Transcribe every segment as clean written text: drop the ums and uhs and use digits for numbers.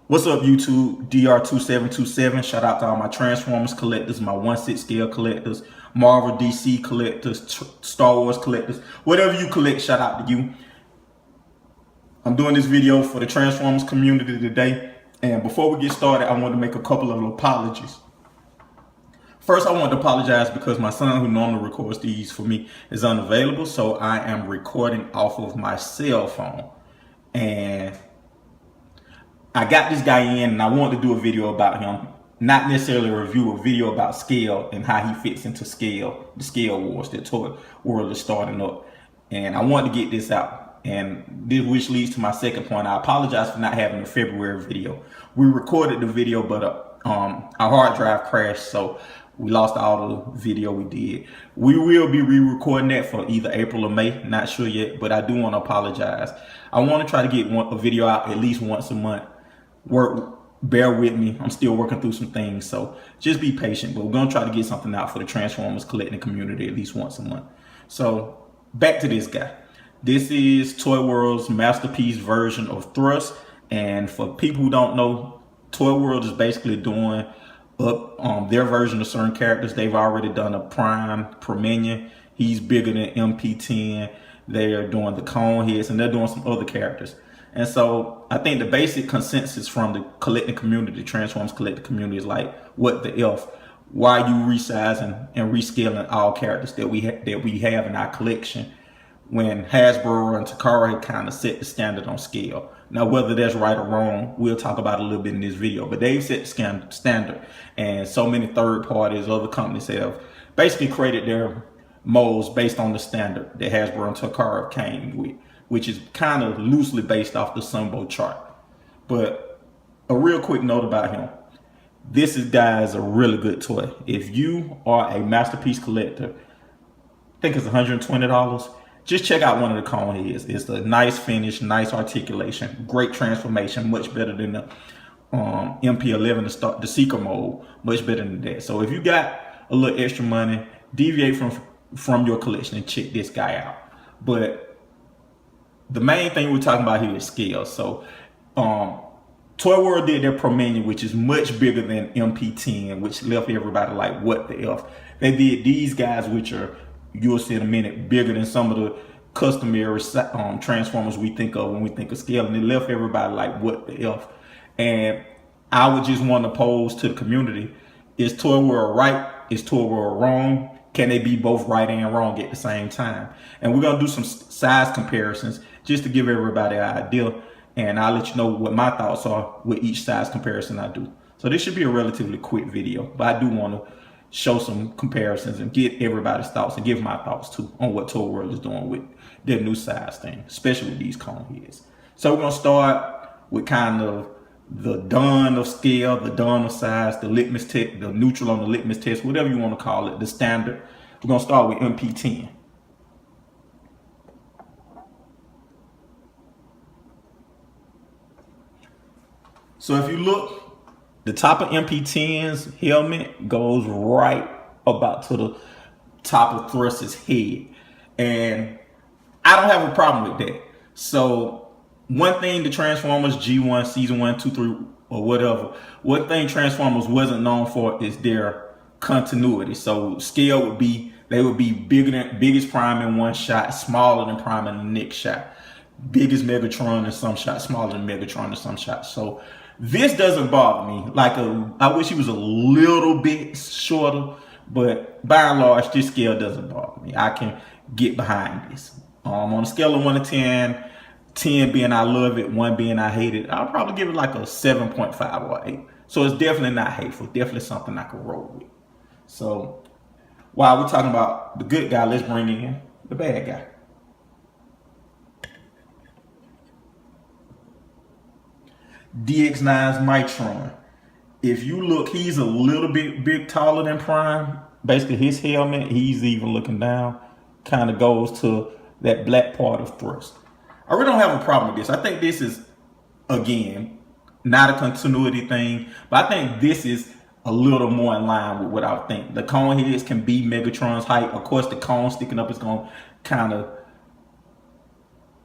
What's up, YouTube? DR2727. Shout out to all my Transformers collectors, my 1/6 scale collectors, Marvel DC collectors, Star Wars collectors. Whatever you collect, shout out to you. I'm doing this video for the Transformers community today. And before we get started, I want to make a couple of apologies. First, I want to apologize because my son, who normally records these for me, is unavailable. So I am recording off of my cell phone. And I got this guy in and I wanted to do a video about him. Not necessarily a review, a video about scale and how he fits into scale, the scale wars that Toyworld is starting up. And I wanted to get this out. And this, which leads to my second point. I apologize for not having a February video. We recorded the video, but our hard drive crashed, so we lost all the video we did. We will be re-recording that for either April or May, not sure yet, but I do want to apologize. I want to try to get a video out at least once a month. Bear with me, I'm still working through some things, so just be patient, but we're going to try to get something out for the Transformers collecting community at least once a month. So back to this guy. This is Toyworld's masterpiece version of Thrust, and for people who don't know, Toyworld is basically doing up their version of certain characters. They've already done a Prime Minion. He's bigger than MP10. They're doing the Cone Heads, and they're doing some other characters. And so I think the basic consensus from the collecting community, the Transformers collecting community, is like, what the F? Why are you resizing and rescaling all characters that we have in our collection when Hasbro and Takara had kind of set the standard on scale? Now, whether that's right or wrong, we'll talk about it a little bit in this video, but they've set the standard, and so many third parties, other companies have basically created their molds based on the standard that Hasbro and Takara came with, which is kind of loosely based off the Sunbow chart. But a real quick note about him. This is, guys, a really good toy. If you are a masterpiece collector, I think it's $120. Just check out one of the Cone Heads. It's a nice finish, nice articulation, great transformation, much better than the MP11, the Seeker mode, much better than that. So if you got a little extra money, deviate from your collection and check this guy out. But the main thing we're talking about here is scale. So Toyworld did their Pro Minion, which is much bigger than MP10, which left everybody like, what the F? They did these guys, which are, you'll see in a minute, bigger than some of the customary Transformers we think of when we think of scale, and it left everybody like, what the F? And I would just want to pose to the community, is Toyworld right? Is Toyworld wrong? Can they be both right and wrong at the same time? And we're going to do some size comparisons just to give everybody an idea. And I'll let you know what my thoughts are with each size comparison I do. So this should be a relatively quick video, but I do want to show some comparisons and get everybody's thoughts and give my thoughts too on what Toyworld is doing with their new size thing, especially with these Cone Heads. So we're going to start with kind of the done of scale, the done of size, the litmus test, the neutral on the litmus test, whatever you want to call it, the standard. We're going to start with MP10. So if you look, the top of MP10's helmet goes right about to the top of Thrust's head. And I don't have a problem with that. So one thing the Transformers G1, Season 1, 2, 3, or whatever, one thing Transformers wasn't known for is their continuity. So scale would be, they would be biggest Prime in one shot, smaller than Prime in the next shot. Biggest Megatron in some shots, smaller than Megatron in some shots. So this doesn't bother me. Like, I wish he was a little bit shorter, but by and large, this scale doesn't bother me. I can get behind this. On a scale of 1 to 10, 10 being I love it, 1 being I hate it, I'll probably give it like a 7.5 or 8. So it's definitely not hateful. Definitely something I can roll with. So while we're talking about the good guy, let's bring in the bad guy. DX9's Mitron. If you look, he's a little bit taller than Prime. Basically, his helmet, he's even looking down, kind of goes to that black part of Thrust. I really don't have a problem with this. I think this is, again, not a continuity thing, but I think this is a little more in line with what I would think. The Cone Heads can be Megatron's height. Of course, the cone sticking up is going to kind of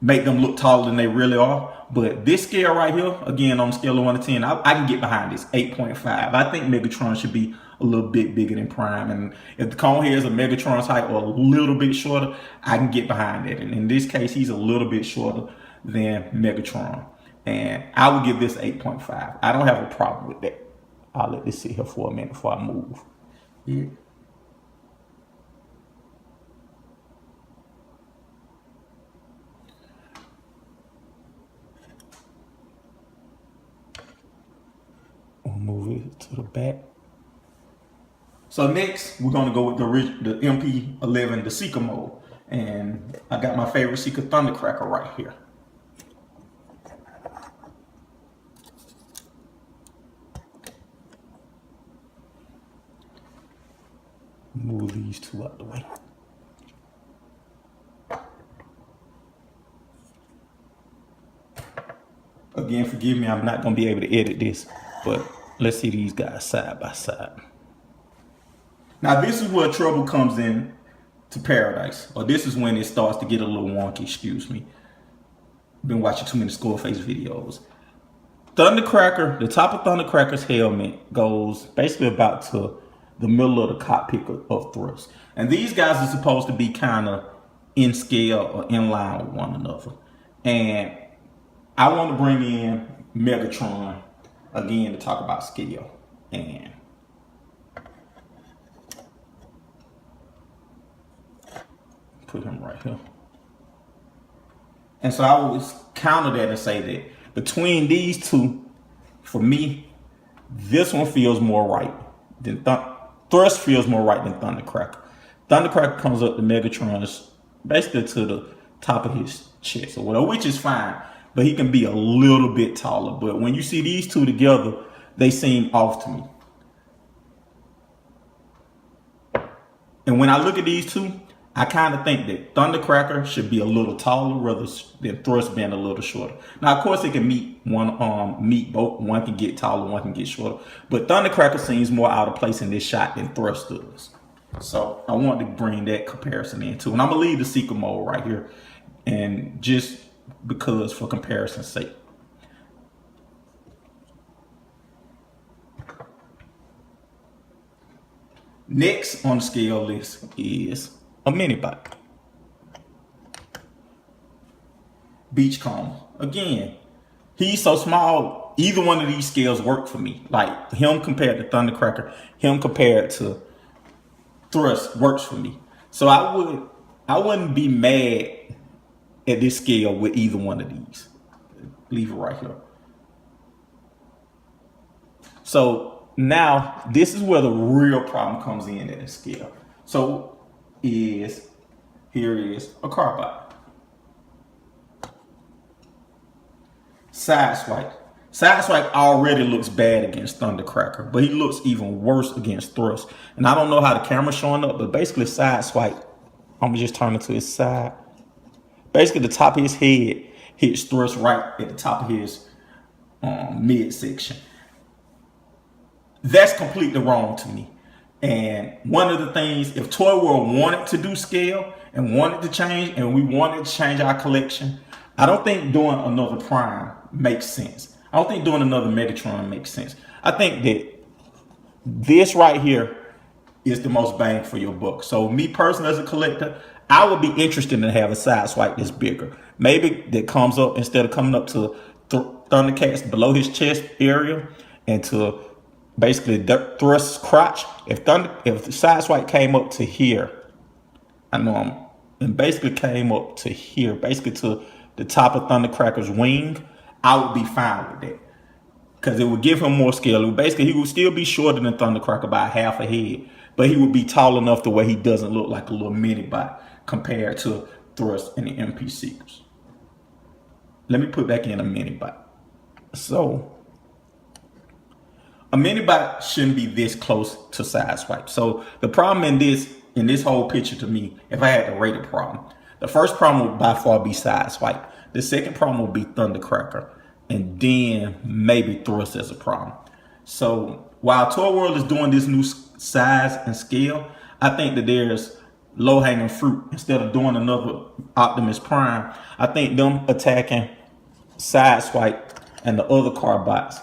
make them look taller than they really are. But this scale right here, again, on a scale of 1 to 10, I can get behind this 8.5. I think Megatron should be a little bit bigger than Prime. And if the cone heads are Megatron's height or a little bit shorter, I can get behind that. And in this case, he's a little bit shorter than Megatron. And I would give this 8.5. I don't have a problem with that. I'll let this sit here for a minute before I move. Yeah. We'll move it to the back. So next, we're gonna go with the MP11, the Seeker mode. And I got my favorite Seeker Thundercracker right here. Move these two out the way. Again, forgive me, I'm not gonna be able to edit this, but let's see these guys side by side. Now this is where trouble comes in to Paradise, or this is when it starts to get a little wonky, excuse me. Been watching too many Skullface videos. Thundercracker, the top of Thundercracker's helmet goes basically about to the middle of the cockpit of thrust. And these guys are supposed to be kind of in scale or in line with one another. And I want to bring in Megatron again to talk about scale. And put him right here. And so I would counter that and say that between these two, for me, this one feels more right than Thrust feels more right than Thundercracker. Thundercracker comes up to Megatron's basically to the top of his chest or whatever, which is fine, but he can be a little bit taller. But when you see these two together, they seem off to me. And when I look at these two, I kind of think that Thundercracker should be a little taller rather than Thrust being a little shorter. Now, of course, it can meet both. One can get taller, one can get shorter. But Thundercracker seems more out of place in this shot than Thrust does. So I want to bring that comparison in too. And I'm going to leave the Seeker mode right here. And just because for comparison's sake. Next on the scale list is a mini bike. Beachcomber. Again, he's so small, either one of these scales work for me. Like him compared to Thundercracker, him compared to Thrust works for me. So I wouldn't be mad at this scale with either one of these. Leave it right here. So now this is where the real problem comes in at this scale. So here is a car bike. Sideswipe. Sideswipe already looks bad against Thundercracker, but he looks even worse against Thrust. And I don't know how the camera's showing up, but basically Sideswipe, I'm gonna just turn it to his side. Basically the top of his head hits Thrust right at the top of his midsection. That's completely wrong to me. And one of the things, if Toyworld wanted to do scale and wanted to change, and we wanted to change our collection, I don't think doing another Prime makes sense. I don't think doing another Megatron makes sense. I think that this right here is the most bang for your buck. So me personally as a collector, I would be interested in having a Sideswipe that's bigger. Maybe that comes up, instead of coming up to Thundercats below his chest area and to basically Thrust's crotch. If the Sideswipe came up to here, and basically came up to here, basically to the top of Thundercracker's wing, I would be fine with that. Because it would give him more scale. Basically, he would still be shorter than Thundercracker by half a head, but he would be tall enough the way he doesn't look like a little mini bot compared to Thrust and the MP Seekers. Let me put back in a mini bot. So a mini bot shouldn't be this close to Sideswipe. So the problem in this whole picture to me, if I had to rate a problem, the first problem would by far be Sideswipe. The second problem would be Thundercracker. And then maybe Thrust as a problem. So while Toyworld is doing this new size and scale, I think that there's low-hanging fruit instead of doing another Optimus Prime. I think them attacking Sideswipe and the other card bots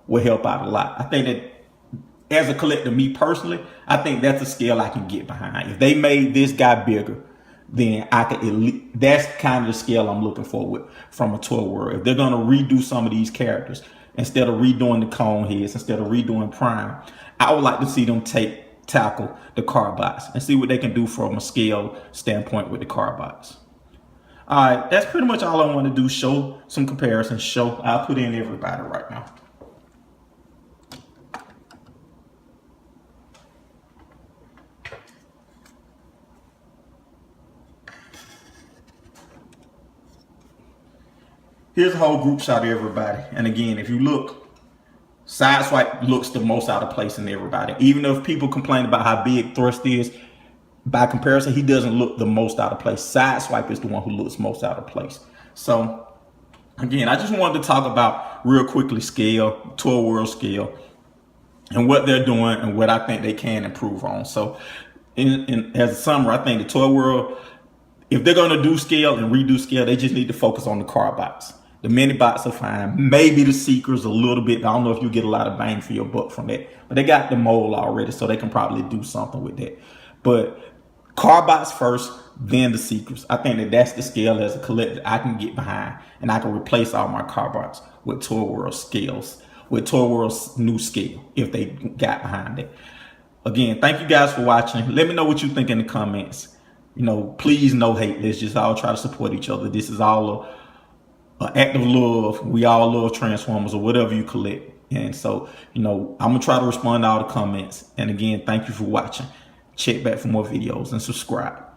will help out a lot. I think that as a collector, me personally, I think that's a scale I can get behind. If they made this guy bigger, then I could. That's kind of the scale I'm looking for with from a Toyworld. If they're gonna redo some of these characters instead of redoing the cone heads, instead of redoing Prime, I would like to see them tackle the card bots and see what they can do from a scale standpoint with the card bots. All right, that's pretty much all I want to do. Show some comparisons. I'll put in everybody right now. Here's a whole group shot of everybody. And again, if you look, Sideswipe looks the most out of place in everybody. Even if people complain about how big Thrust is, by comparison, he doesn't look the most out of place. Sideswipe is the one who looks most out of place. So, again, I just wanted to talk about real quickly scale, Toyworld scale, and what they're doing and what I think they can improve on. So, as a summary, I think the Toyworld, if they're going to do scale and redo scale, they just need to focus on the card bots. The mini bots are fine. Maybe the Seekers a little bit. I don't know if you get a lot of bang for your buck from that. But they got the mold already, so they can probably do something with that. But card bots first, then the Seekers. I think that that's the scale as a collector I can get behind. And I can replace all my card bots with Toyworld scales. With Toyworld's new scale, if they got behind it. Again, thank you guys for watching. Let me know what you think in the comments. You know, please no hate. Let's just all try to support each other. This is all an act of love. We all love Transformers or whatever you collect. And so, you know, I'm going to try to respond to all the comments. And again, thank you for watching. Check back for more videos and subscribe.